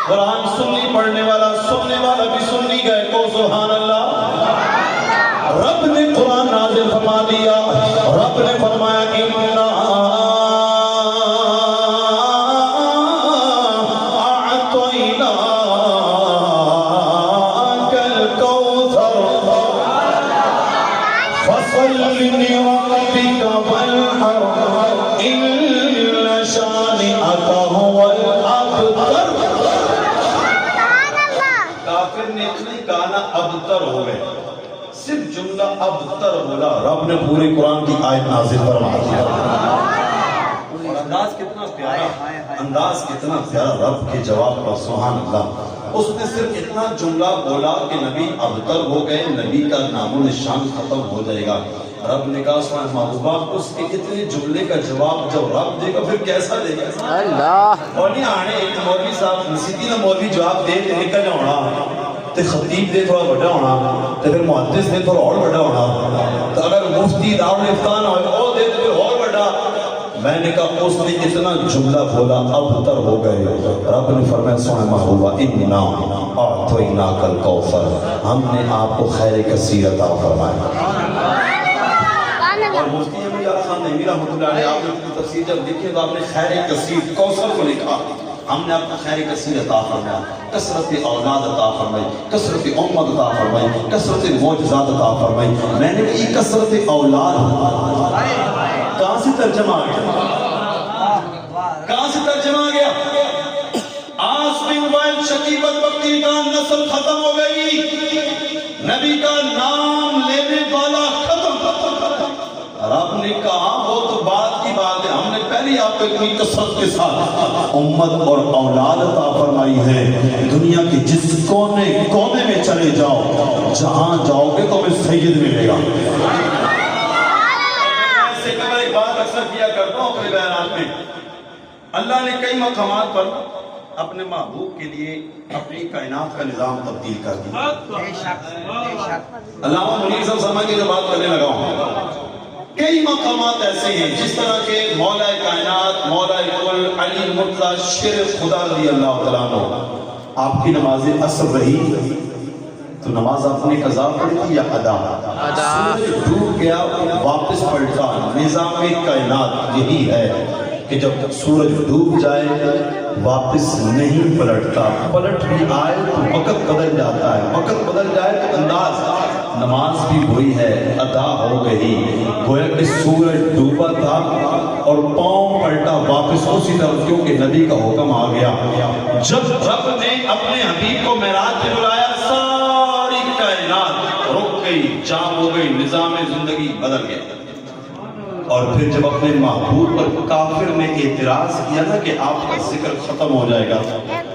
قرآن سنی پڑھنے والا سننے والا بھی سنی گئے تو سبحان اللہ۔ رب نے قرآن نازل فرما دیا، رب نے فرمایا اِنَّا ابتر ہو گئے، صرف جملہ ابتر بولا، رب نے پوری قرآن کی آیت نازل فرما دیا۔ اور انداز کتنا پیارا، انداز کتنا پیارا رب کے جواب کا، سبحان اللہ۔ اس نے صرف اتنا جملہ بولا کہ نبی ابتر ہو گئے، نبی کا نام و نشان ختم ہو جائے گا۔ رب نے کہا سبحان محبوبہ، اس کے اتنے جملے کا جواب جب رب دے گا پھر کیسا دے گا؟ اللہ اور نہیں آنے ایک مولوی صاحب نسیتی نہ مولوی جواب دے کے نکل ہونا تے خطیب دے تھوڑا بڑا ہونا تے پھر محدث دے تھوڑا اور بڑا ہونا، تو اگر مفتی دارالفتاء نہ ہوئے اور دے تو پھر اور بڑا۔ میں نے کہا اس نے اتنا جملہ بولا ابتر ہو گئے۔ رب نے فرمایا سبحان محبوبہ اِنَّا أَعْطَيْنَاكَ الْكَوْثَرَ، ہم نے آپ کو خیر کثیر عطا فرمایا۔ اور مفتی احمد خان نعیمی رحمۃ اللہ علیہ، آپ نے تفسیر جب دیکھیں تو آپ نے خیر کثیر کوثر کو لکھا، ہم نے آپ کو خیر کثیر عطا فرمایا، کثرت اولاد عطا فرمائی، کثرت امت عطا فرمائی، کثرت معجزات عطا فرمائی۔ میں نے یہ کثرت اولاد کہاں سے ترجمہ آ گیا؟ کہاں سے ترجمہ آ گیا؟ آس بن وائل شکیبت بکتی کا نسل ختم ہو گئی، نبی کا نام لینے والا ختم۔ رب نے کہا وہ تو بات کی بات ہے، ہم نے پہلے آپ کو اتنی کثرت کے ساتھ امت اور اولاد عطا فرمائی ہے، دنیا کے جس کونے میں چلے جاؤ، جہاں جاؤ گے تو ہمیں سید ملے گا۔ ایسے کہ میں ایک بات اکثر کیا کرتا ہوں اپنے بیانات میں، اللہ نے کئی مقامات پر اپنے محبوب کے لیے اپنی کائنات کا نظام تبدیل کر دیا۔ علامہ منیر صاحب سمجھ کے جو بات کرنے لگا ہوں، کئی مقامات ایسے ہیں جس طرح کے مولا کائنات، مولا کل، علی مرتضی شیر خدا رضی اللہ تعالیٰ عنہ، آپ کی نماز عصر رہی تو نماز آپ نے قضا پڑھی تھی یا ادا؟ سورج ڈوب گیا واپس پلٹا، نظام کائنات یہی ہے کہ جب سورج ڈوب جائے واپس نہیں پلٹتا، پلٹ بھی آئے تو وقت بدل جاتا ہے، وقت بدل جائے تو انداز۔ نماز بھی وہی ہے، ادا ہو گئی، گویا کہ سورج ڈوبا تھا اور پاؤں پلٹا واپس اسی طرف، کیونکہ نبی کا حکم آ گیا۔ جب رب نے اپنے حبیب کو معراج پہ بلایا ساری کائنات رک گئی، جام ہو گئی، نظام زندگی بدل گیا۔ اور پھر جب اپنے محبوب پر کافر نے اعتراض کیا نا کہ آپ کا ذکر ختم ہو جائے گا،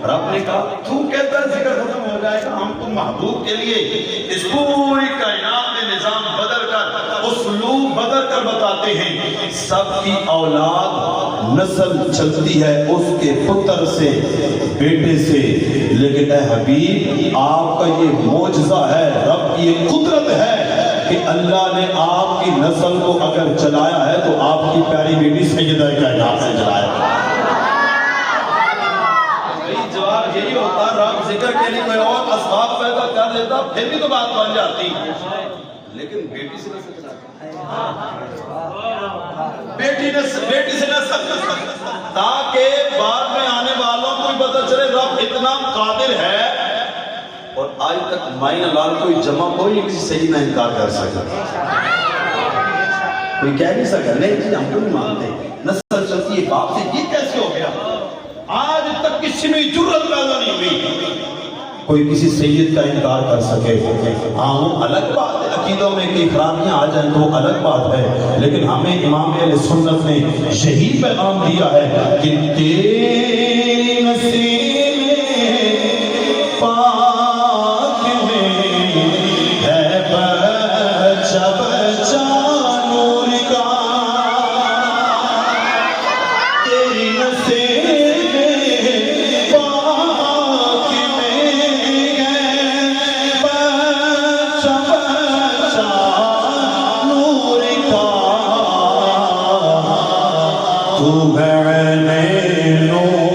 رب نے کہا تو کہتا ہے ذکر ختم ہو جائے گا، ہم تو محبوب کے لیے اس پوری کائنات میں نظام بدل کر، اسلوب بدل کر بتاتے ہیں۔ سب کی اولاد نسل چلتی ہے اس کے پتر سے، بیٹے سے، لیکن اے حبیب آپ کا یہ معجزہ ہے، رب کی یہ قدرت ہے کہ اللہ نے آپ کی نسل کو اگر چلایا ہے تو آپ کی پیاری بیٹی سیدہ کائنات سے چلایا۔ جواب یہی ہوتا، رب ذکر کے لیے کوئی اور اسباب پیدا کر لیتا پھر بھی تو بات بن جاتی، لیکن بیٹی سے نسل چلاتا، بیٹی سے نسل، تاکہ بعد میں آنے والوں کو بھی پتہ چلے رب اتنا قادر ہے۔ اور آج تک مائن لال کوئی جمع کوئی کسی صحیح نہ انکار کر سکتا، کوئی کہہ نہیں سکتا نہیں جی ہم کو نہیں مانتے، نسل چلتی ہے باپ سے، یہ کیسے ہو گیا؟ آج تک کسی میں جرت پیدا نہیں ہوئی کوئی کسی سید کا انکار کر سکے۔ ہاں الگ بات ہے، عقیدوں میں کئی خرابیاں آ جائیں تو الگ بات ہے، لیکن ہمیں امام اہل سنت نے یہی پیغام دیا ہے کہ تیری نصیب پاک میں ہے بچہ بچہ نور کا، تیری نصیب پاک میں ہے بچہ بچہ نور کا، تو ہے نور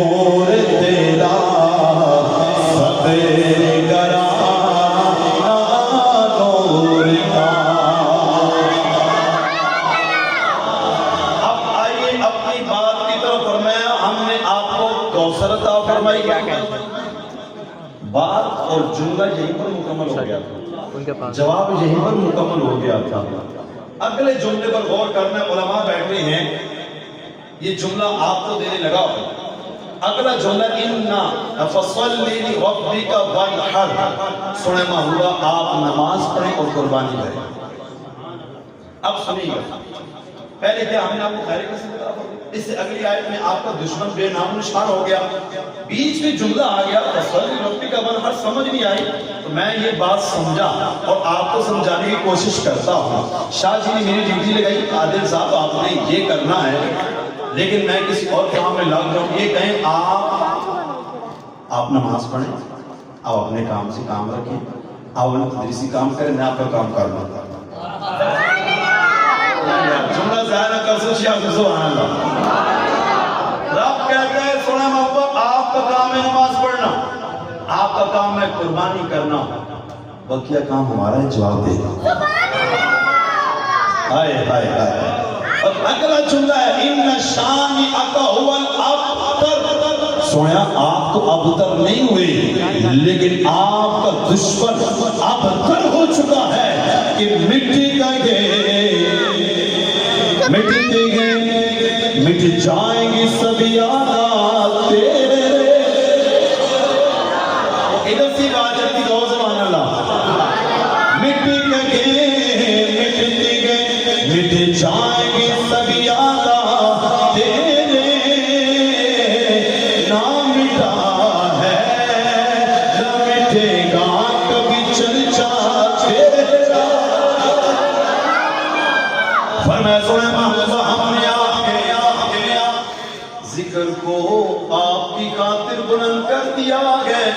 کوثر عطا فرمائی گئی. بات اور جملہ یہیں پر مکمل ہو گیا تھا, جواب یہیں پر مکمل ہو گیا تھا. اگلے جملے پر غور کرنا, علماء بیٹھے ہیں, یہ جملہ آپ کو دینے لگا. اگلا جملہ اِنَّا فَصَلِّ لِرَبِّكَ وَانْحَرْ, سنیں ہوا آپ نماز پڑھیں اور قربانی کریں. اب سنیے گا, پہلے کیا ہم نے آپ کو خیر کسی بتا دیا, اس سے اگلی آیت میں آپ کا دشمن بے نام و نشان ہو گیا. بیچ میں جملہ آ گیا فَصَلِّ لِرَبِّكَ وَانْحَرْ, سمجھ نہیں آئی تو میں یہ بات سمجھا اور آپ کو سمجھانے کی کوشش کرتا ہوں. شاہ جی نے میری ڈیوٹی لگائی, عادل صاحب آپ نے یہ کرنا ہے, لیکن میں کسی اور کام میں لگ جاؤں. یہ کہیں آپ نماز پڑھیں, آپ اپنے کام سے کام رکھیں, آپ اپنے تدریسی کام کریں, میں آپ کا کام کرنا. جملہ ظاہر کر سو شیعہ کو سبحان اللہ. رب کہتا ہے سنیں محبوب, آپ کا کام ہے نماز پڑھنا, آپ کا کام ہے قربانی کرنا, بقیہ کام ہمارا ہے جواب دے گا. ہائے ہائے ہائے. اور اگلا جملہ ہے ان شانئک هو الابتر, سویا آپ تو ابتر نہیں ہوئے, لیکن آپ کا دشمن ابتر ہو چکا ہے کہ مٹی گئے مٹ جائیں گی سب یادات تیرے. ادھر سی بات ہے کہ سبحان اللہ. مٹی گئے مٹ جائیں گی سب یادات تیرے, نہ مٹا ہے نہ مٹے گا کبھی چرچا تیرا. فرمایا سنیں محبوبہ ہم نے ذکر کو آپ کی خاطر بلند کر دیا گئے.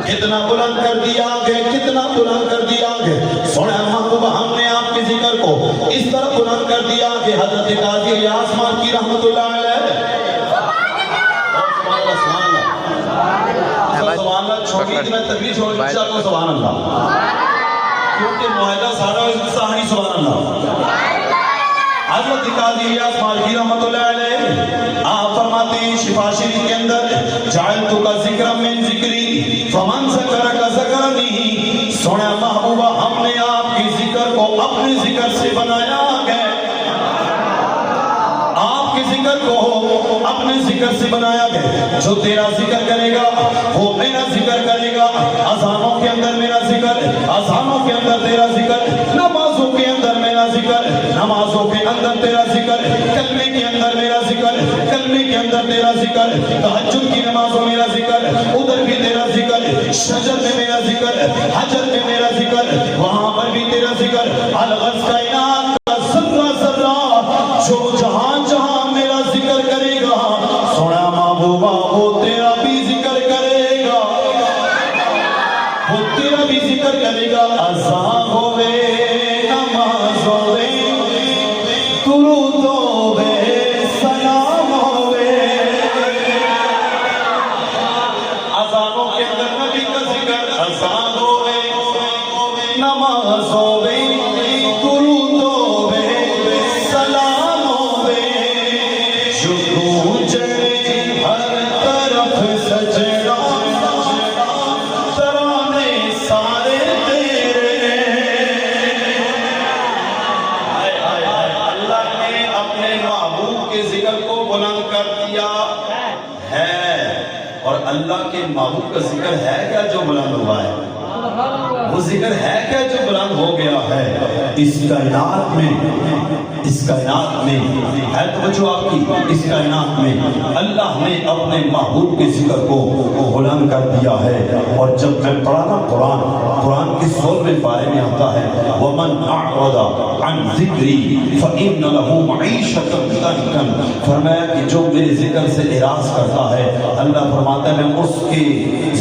کتنا بلند کر دیا گئے, کتنا بلند کر دیا گئے. سنیں محبوبہ ہم نے آپ کے ذکر کو اس طرح بلند کر دیا کہ حضرت قاضی الیاس مالکی رحمت اللہ علیہ سبحان اللہ چھوٹی تھی, میں تقریر چھوڑ چاہتا ہوں سبحان اللہ, کیونکہ معاہدہ سارا ساہنی سبحان اللہ. حضرت قاضی الیاس مالکی رحمت اللہ علیہ آپ فرماتے ہیں شفا شریف کے اندر جعلتک ذکرا من ذکری فمن ذکرک ذکرنی. سونا محبوبہ ہم نے آپ کی ذکر کو اپنے ذکر سے بنایا ہے, آپ کے ذکر کو اپنے ذکر سے بنایا گیا. جو تیرا ذکر کرے گا وہ میرا ذکر کرے گا. اذانوں کے اندر میرا ذکر, اذانوں کے اندر تیرا ذکر, نمازوں کے اندر میرا ذکر, نمازوں کے اندر تیرا ذکر, کلمے کے اندر میرا ذکر, کلمے کے اندر تیرا ذکر, تہجد کی نمازوں میرا ذکر, ادھر بھی تیرا ذکر, شجر میں میرا ذکر, حجر میں میرا ذکر, وہاں پر بھی تیرا ذکر. الغرض کائنات کا ذرہ ذرہ جو جہاں جہاں میرا ذکر کرے گا, سونا محبوبہ وہ تیرا بھی ذکر کرے گا, وہ تیرا بھی ذکر کرے گا. اذان ہوئے نماز ہوئے درود ہوئے سلام ہوئے, اذانوں کے اندر نبی کا ذکر, اذان ہوئے نماز ہوئے درود ہوئے سلام ہوئے, شکر چڑھے ہر طرف سجدہ ترانے سارے تیرے. اللہ نے اپنے محبوب کے ذکر کو بلند کر دیا ہے, اور اللہ کے محبوب کا ذکر ہے کیا جو بلند ہوا ہے, وہ ذکر ہے کیا جو بلند ہو گیا ہے. اس کائنات میں ہے توجہ آپ کی, اس کائنات میں اللہ نے اپنے محبوب کے ذکر کو بلند کر دیا ہے. اور جب میں پڑھا نا قرآن کے 16ویں پارے میں آتا ہے وَمَنْ أَعْرَضَ عَنْ ذِكْرِي فَإِنَّ لَهُ مَعِيشَةً ضَنْكًا, فرمایا کہ جو میرے ذکر سے اعراض کرتا ہے, اللہ فرماتا ہے میں اس کی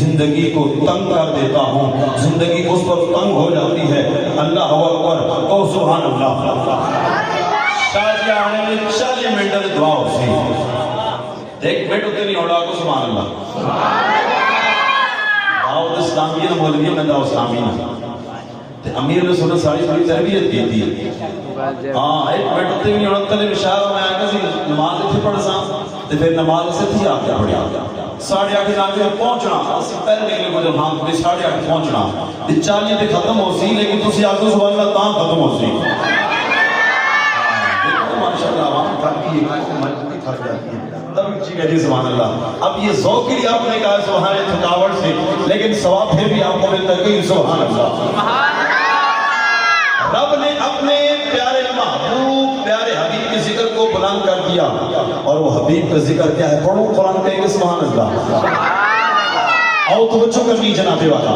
زندگی کو تنگ کر دیتا ہوں, زندگی اس پر تنگ ہو جاتی ہے. اللہ اکبر, او سبحان اللہ. شاہ جی آنے میں 40 منٹ دعا ہو سی, ایک منٹ ہوتے نہیں ہوڑا کو سبحان اللہ. دعوت اسلامی نے بول گیا میں دعوت اسلامی نا, امیر نے سنت ساری بڑی تربیت کی تھی. ہاں ایک منٹ ہوتے نہیں ہوڑا تلے مشاہر میں آئے گا سی نماز اتنے پڑھ سا تو پھر نماز سے تھی آپ پڑھی 8:30 ناکے میں پہنچنا پہلے نکلے کو جب ہاں 8:30 پہنچنا 40 تے ختم ہو سی لیکن تسی آگے سبحان اللہ تاں ختم ہو سی ماشاءاللہ عوام تھک گئی مجبوری تھک جاتی ہے تب اچھی کہہ جی سبحان اللہ. اب یہ ذوق کے لیے آپ نے کہا سبحان اللہ تھکاوٹ سے لیکن ثواب پھر بھی آپ کو ملتا ہے سبحان اللہ. رب نے اپنے پیارے محبوب پیارے حبیب کے ذکر کو بلند کر دیا اور وہ حبیب کا ذکر کیا ہے؟ پڑھو قرآن کہیں گے سبحان اللہ. آؤ توجہ کرنی جناب والا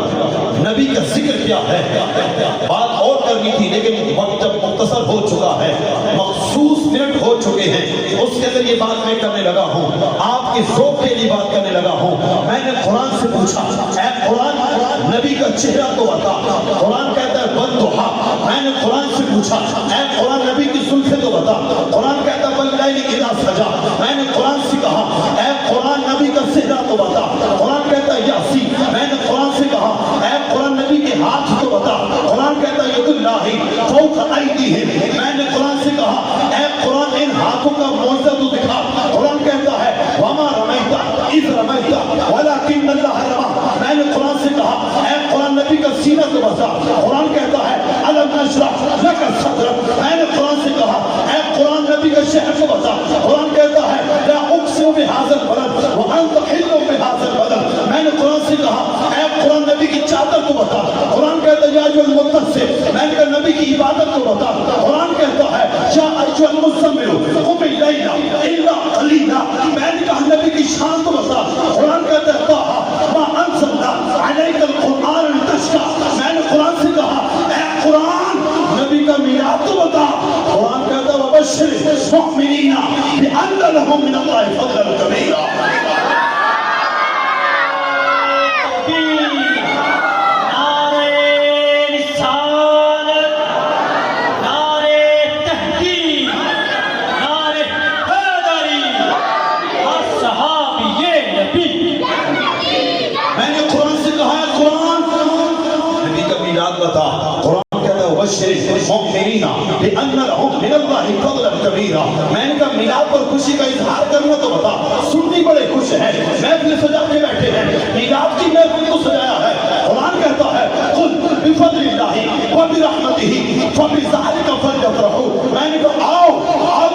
نبی کا ذکر کیا ہے. بات اور کرنی تھی لیکن وقت جب مختصر ہو چکا ہے مخصوص منٹ ہو چکے ہیں اس کے ذریعے بات میں کرنے لگا ہوں آپ کے ذوق کے لیے بات کرنے لگا ہوں. میں نے قرآن سے پوچھا اے قرآن نبی کا چہرہ تو بتا. قرآن کہتا ہے والضحیٰ. میں نے قرآن سے پوچھا اے قرآن نبی کی زلفیں تو بتا. قرآن کہتا ہے واللیل اذا سجا. میں نے قرآن سے کہا اے قرآن نبی کا چہرہ تو بتا. قرآن کہتا ہے یاسین. میں نے قرآن سے کہا اے قرآن نبی کے ہاتھ تو بتا. قرآن کہتا ہے ید اللہ فوق ایدیہم. میں نے قرآن سے کہا اے قرآن ان ہاتھوں کا معجزہ تو دکھا. قرآن کہتا ہے وما رمیت اذ رمیت ولکن اللہ رمی. میں نے قرآن سے کہا اے قرآن نبی کا سینہ تو بتا. قرآن کہتا ہے الم نشرح لک صدرک. میں نے قرآن سے کہا اے قرآن نبی کا شہر تو بتا. قرآن کہتا ہے لا اقسم بہذا البلد وانت حل بہذا البلد. میں نے قرآن سے کہا اے قرآن نبی کی چادر کو بتا. قرآن کہتا ہے یا ایھا المدثر. میں نے کہا نبی کی عبادت کو بتا. قرآن کہتا ہے یا ایھا المزمل قم اللیل الا قلیلا. میں نے کہا نبی کی شان کو بتا. قرآن کہتا ہے طٰہٰ ما انزلنا علیک القرآن لتشقیٰ. میں نے قرآن سے کہا اے قرآن نبی کا میلاد تو بتا. قرآن کہتا ہے وبشر المؤمنین بأن لهم من اللہ فضلا کبیرا. میں نے کہا میلاد پر خوشی کا اظہار کرنا تو بتا. سنی بڑے خوش ہیں محفل سجا کے بیٹھے ہیں میلاد کی محفل کو سجایا ہے. قرآن کہتا ہے قل بفضل اللہ وبرحمتہ فبذلک فلیفرحوا. میں نے کہا آؤ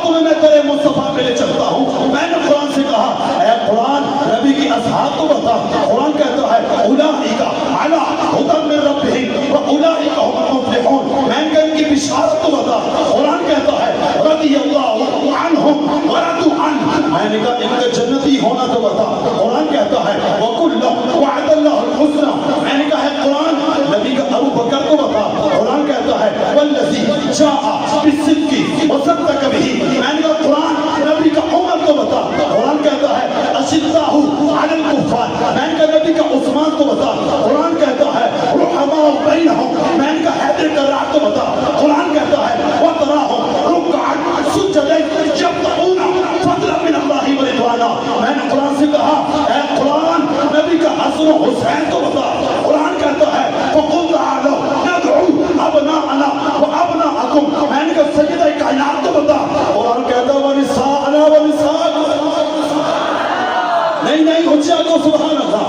تمہیں میں تیرے مصطفیٰ پہ لے چلتا ہوں. میں نے قرآن سے کہا اے قرآن نبی کی اصحاب تو بتا. قرآن کہتا ہے اولئک علی ھدی من ربہم واولئک هم المفلحون. میں نے کہا ان کی بشارت تو بتا. قرآن کہتا ہے رضی اللہ عنہم ورضوا عنہ. میں نے کہا ان کا جنتی ہونا تو بتا. قرآن کہتا ہے وکلا وعد اللہ الحسنى. میں نے کہا ہے قرآن نبی کا ابو بکر کو بتا. قرآن کہتا ہے والذی جاء بالصدق وصدق بہ. میں نے کہا قرآن نبی کا عمر تو بتا. قرآن کہتا ہے اشداء علی الکفار. میں نے کہا نبی کا عثمان تو بتا. قرآن کہتا ہے رحماء بینہم. میں نے کہا حیدر کرار تو بتا. قرآن کہتا ہے وتراہم رکعا سجدا یبتغون فضلا من اللہ ورضوانا. میں نے قرآن سے کہا اے قرآن نبی کا حسن و حسین تو بتا. قرآن کہتا ہے فقل تعالوا ندعو ابناءنا وابناءکم. میں نے کہا سیدہ کائنات تو بتا. قرآن کہتا ہے ونساءنا ونساءکم. نہیں اچھا کو سبحان اللہ.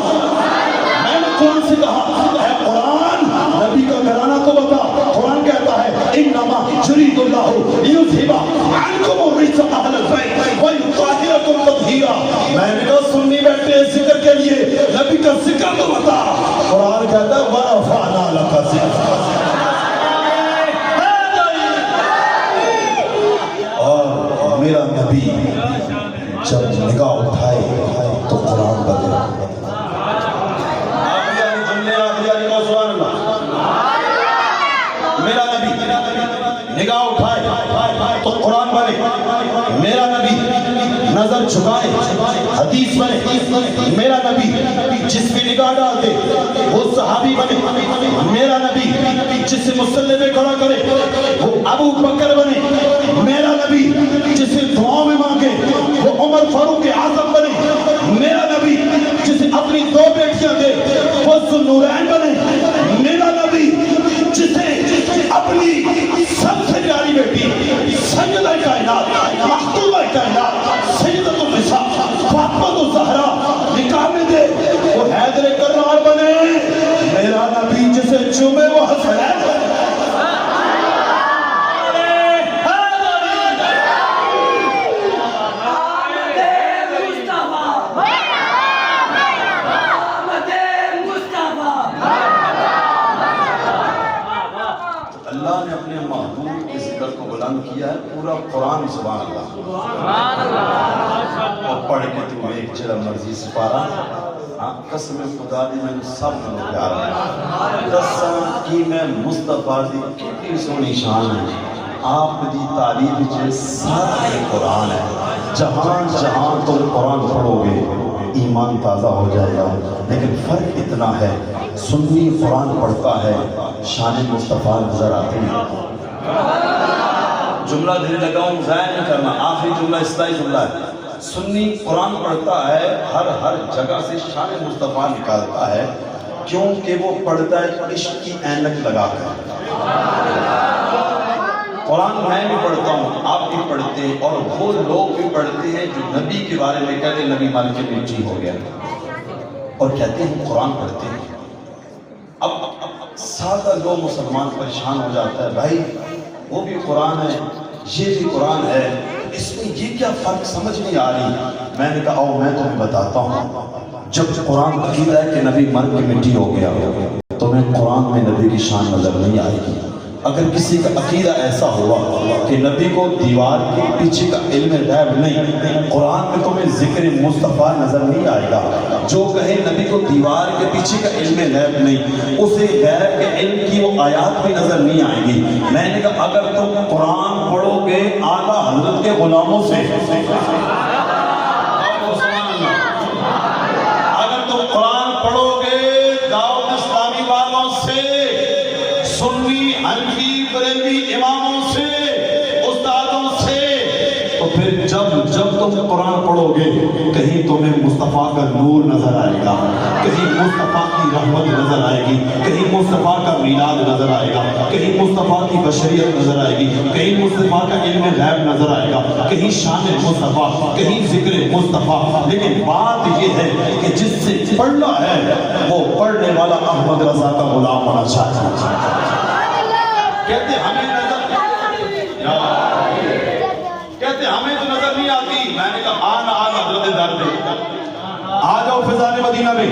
میں نے قرآن سے کہا اے قرآن نبی کا گھرانہ تو بتا. قرآن کہتا ہے انما یرید اللہ لیذھب عنکم الرجس اہل البیت ویطہرکم تطہیرا. میں نے کہا سنی بیٹھے ذکر کے لیے نبی کا ذکر تو بتا. قرآن کہتا ہے ورفعنا لک ذکرک. اور میرا نبی جب نگاہ اٹھائے تو قرآن بدلا. میرا نبی نگاہ اٹھائے تو قرآن بنے. میرا نبی نظر جھکائے حدیث بنے. میرا نبی جس پہ نگاہ ڈالتے وہ صحابی بنے. میرا نبی جسے مصلی پہ کھڑا کرے وہ ابو بکر بنے. میرا نبی جسے دعاؤں میں مانگے وہ عمر فاروق اعظم بنے. میرا نبی جسے اپنی 2 بیٹیاں دے وہ ذوالنورین بنے. میرا نبی جسے اپنی سب سے پیاری بیٹی سیدہ کائنات مخدومہ کائنات سیدۃ النساء پورا قرآن سبحان اللہ اور پڑھ کے تو ایک جرا مرضی سپارا قسم خدا دی میں سب میں پیارا ہے قسم کی میں مصطفیٰ دی کتنی سونی شان ہے آپ دی تعلیم جو سارے قرآن ہے جہاں جہاں تم قرآن پڑھو گے ایمان تازہ ہو جائے گا لیکن فرق اتنا ہے سنی قرآن پڑھتا ہے شان مصطفیٰ نظر آتی ہے جملہ دل لگاؤں ضائع نہیں کرنا آخری جملہ اصلاحی جملہ ہے سنی قرآن پڑھتا ہے ہر جگہ سے شان مصطفیٰ نکالتا ہے کیونکہ وہ پڑھتا ہے عشق کی اینک لگا کر قرآن میں بھی پڑھتا ہوں آپ بھی پڑھتے ہیں اور وہ لوگ بھی پڑھتے ہیں جو نبی کے بارے میں کہتے ہیں نبی مال کے بیٹی ہو گیا اور کہتے ہیں قرآن پڑھتے ہیں اب سادہ لوگ مسلمان پریشان ہو جاتا ہے بھائی وہ بھی قرآن ہے یہ بھی قرآن ہے اس میں یہ کیا فرق سمجھ نہیں آ رہی میں نے کہا میں تمہیں بتاتا ہوں جب قرآن عقیدہ ہے کہ نبی مر کے مٹی ہو گیا تمہیں قرآن میں نبی کی شان نظر نہیں آئے گی اگر کسی کا عقیدہ ایسا ہوا کہ نبی کو دیوار کے پیچھے کا علم غیب نہیں قرآن میں تمہیں ذکر مصطفیٰ نظر نہیں آئے گا جو کہے نبی کو دیوار کے پیچھے کا علم غیب نہیں اسے غیب کے علم کی وہ آیات بھی نظر نہیں آئیں گی میں نے کہا اگر تم قرآن پڑھو گے اعلیٰ حضرت کے غلاموں سے اگر تم قرآن پڑھو گے دعوت اسلامی والوں سے سنی حنفی بریلوی اماموں سے استادوں سے تو پھر جب تم قرآن پڑھو گے کہیں تمہیں مصطفیٰ کا نور نظر آئے گا کہیں مصطفیٰ کی رحمت نظر آئے گی کہیں مصطفیٰ کا میلاد نظر آئے گا کہیں مصطفیٰ کی بشریت نظر آئے گی کہیں مصطفیٰ کا علم غیب نظر آئے گا کہیں شان مصطفیٰ کہیں ذکر مصطفیٰ لیکن بات یہ ہے کہ جس سے پڑھنا ہے وہ پڑھنے والا احمد رضا کا غلام ہونا چاہتا ہے کہتے ہمیں تو نظر نہیں آتی میں نے کہا آنا حضرت در پہ آ جاؤ فضان مدینہ میں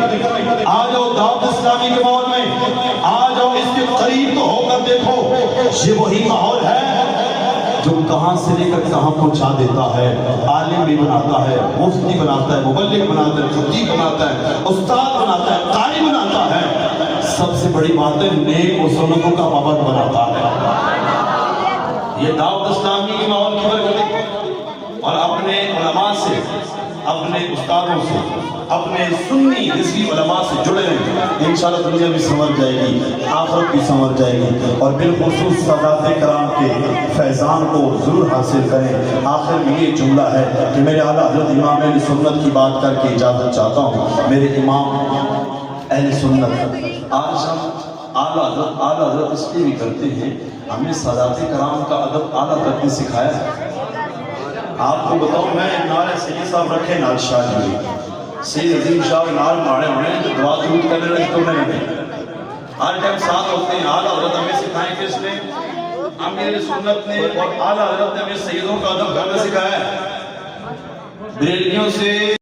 آ جاؤ دعوت اسلامی کے ماحول میں آ جاؤ اس کے قریب تو ہو کر دیکھو یہ وہی ماحول ہے جو کہاں سے لے کر کہاں پہنچا دیتا ہے عالم بھی بناتا ہے مفتی بناتا ہے مبلغ بناتا ہے خطیب بناتا ہے استاد بناتا ہے قاری بناتا ہے سب سے بڑی بات ہے نیک و سنتوں کا پابند بناتا ہے یہ دعوت اسلامی کے ماحول کی برکت اور اپنے علماء سے اپنے استادوں سے اپنے سنی رضوی علماء سے جڑے رہیں انشاءاللہ دنیا بھی سمجھ جائے گی آخرت بھی سمجھ جائے گی اور بالخصوص سادات کرام کے فیضان کو ضرور حاصل کریں آخر میں یہ جملہ ہے کہ میرے اعلیٰ حضرت امام اہل سنت کی بات کر کے اجازت چاہتا ہوں میرے امام اہل سنت آج ہم اعلیٰ حضرت اس لیے بھی کرتے ہیں ہمیں سادات کرام کا ادب اعلیٰ حضرت نے سکھایا ہے آپ کو بتاؤں میں نعرے سید صاحب رکھے نال شاہ جی سید عظیم شاہ نال ماڑے ہونے دعا درود کرنے لگے تو نہیں رہے ہر ٹائم ساتھ ہوتے ہیں اعلیٰ حضرت ہمیں سکھائیں کس نے امیر سنت نے اور اعلیٰ حضرت نے ہمیں سیدوں کا ادب کرنا سکھایا ہے بریلویوں سے